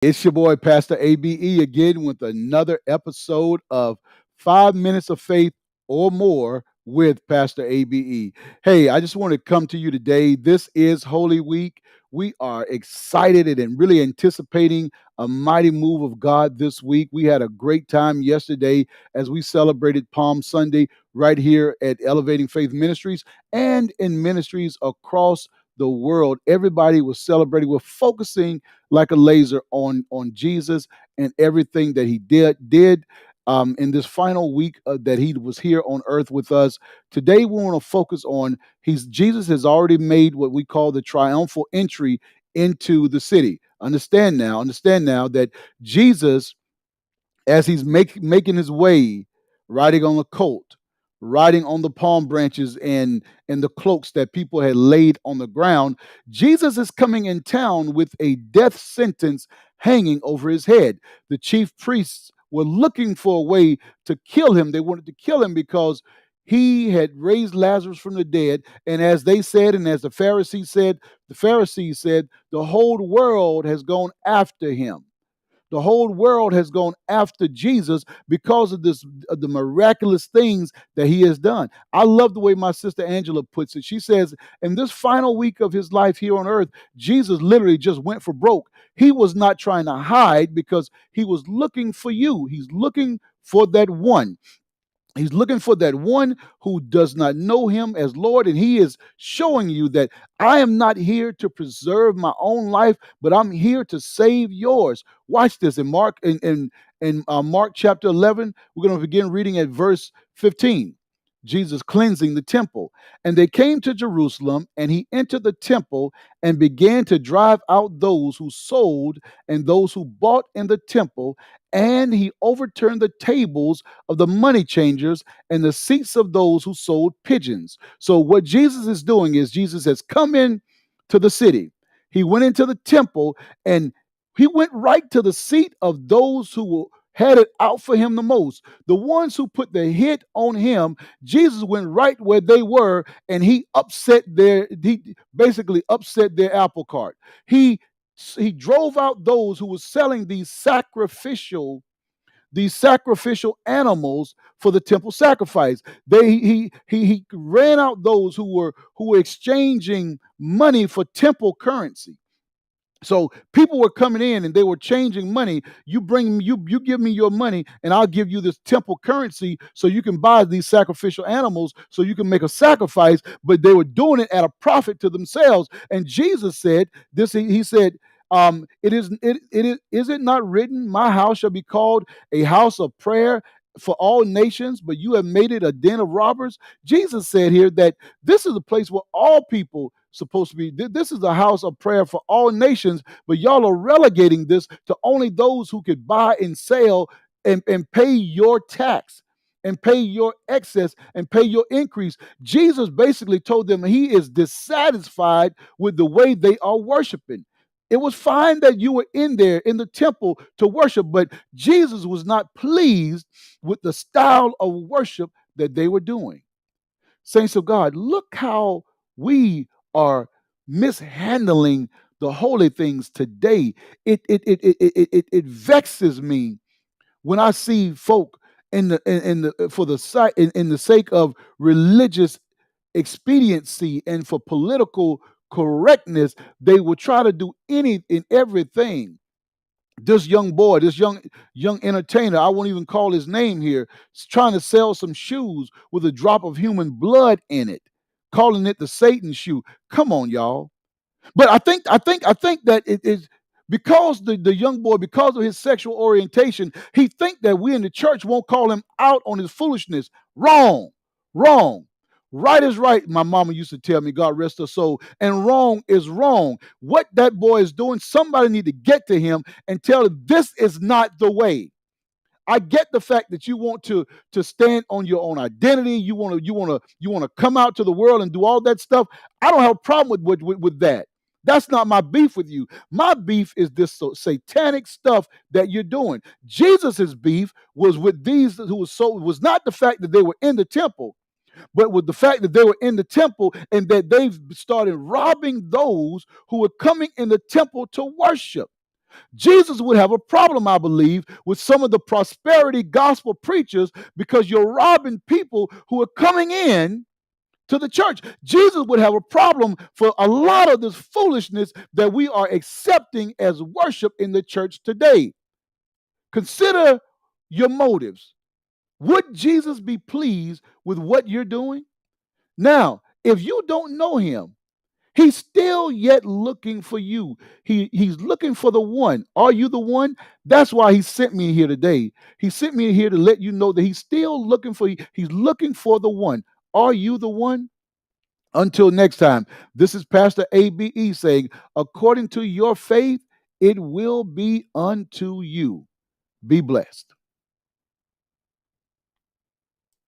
It's your boy, Pastor ABE, again with another episode of 5 Minutes of Faith or More with Pastor ABE. Hey, I just want to come to you today. This is Holy Week. We are excited and really anticipating a mighty move of God this week. We had a great time yesterday as we celebrated Palm Sunday right here at Elevating Faith Ministries and in ministries across the world. Everybody was celebrating. We're focusing like a laser on Jesus and everything that he did in this final week that he was here on earth with us. Today we want to focus on Jesus has already made what we call the triumphal entry into the city. Understand now that Jesus, as he's making his way, riding on the colt, riding on the palm branches and the cloaks that people had laid on the ground, Jesus is coming in town with a death sentence hanging over his head. The chief priests were looking for a way to kill him. They wanted to kill him because he had raised Lazarus from the dead. And as they said, and as the Pharisees said, the whole world has gone after him. The whole world has gone after Jesus because of the miraculous things that he has done. I love the way my sister Angela puts it. She says, in this final week of his life here on earth, Jesus literally just went for broke. He was not trying to hide because he was looking for you. He's looking for that one. He's looking for that one who does not know him as Lord, and he is showing you that I am not here to preserve my own life, but I'm here to save yours. Watch this in Mark chapter 11. We're going to begin reading at verse 15. Jesus cleansing the temple. And they came to Jerusalem, and he entered the temple and began to drive out those who sold and those who bought in the temple. And he overturned the tables of the money changers and the seats of those who sold pigeons. So what Jesus is doing is Jesus has come in to the city. He went into the temple and he went right to the seat of those who had it out for him the most. The ones who put the hit on him, Jesus went right where they were and he basically upset their apple cart. He drove out those who were selling these sacrificial animals for the temple sacrifice. He ran out those who were exchanging money for temple currency. So people were coming in and they were changing money. You give me your money and I'll give you this temple currency so you can buy these sacrificial animals so you can make a sacrifice, but they were doing it at a profit to themselves. And Jesus said this, he said, is it not written, my house shall be called a house of prayer for all nations, but you have made it a den of robbers? Jesus said here that this is a place where all people supposed to be. This is a house of prayer for all nations, but y'all are relegating this to only those who could buy and sell and pay your tax and pay your excess and pay your increase. Jesus basically told them he is dissatisfied with the way they are worshiping. It was fine that you were in there in the temple to worship, but Jesus was not pleased with the style of worship that they were doing. Saints of God, look how we are mishandling the holy things today. It vexes me when I see folk in the sake of religious expediency and for political correctness, they will try to do any and everything. This young boy, this young entertainer, I won't even call his name here, is trying to sell some shoes with a drop of human blood in it, calling it the Satan shoe. Come on, y'all. But I think that it is because the young boy, because of his sexual orientation, he think that we in the church won't call him out on his foolishness. Wrong, wrong. Right is right, my mama used to tell me, God rest her soul, and wrong is wrong. What that boy is doing, somebody need to get to him and tell him this is not the way. I get the fact that you want to stand on your own identity. You want to come out to the world and do all that stuff. I don't have a problem with that. That's not my beef with you. My beef is this satanic stuff that you're doing. Jesus's beef was with these who was not the fact that they were in the temple, but with the fact that they were in the temple and that they've started robbing those who were coming in the temple to worship. Jesus would have a problem, I believe, with some of the prosperity gospel preachers because you're robbing people who are coming in to the church. Jesus would have a problem for a lot of this foolishness that we are accepting as worship in the church today. Consider your motives. Would Jesus be pleased with what you're doing? Now, if you don't know him, he's still yet looking for you. He's looking for the one. Are you the one? That's why he sent me here today. He sent me here to let you know that he's still looking for you. He's looking for the one. Are you the one? Until next time, this is Pastor ABE saying, according to your faith, it will be unto you. Be blessed.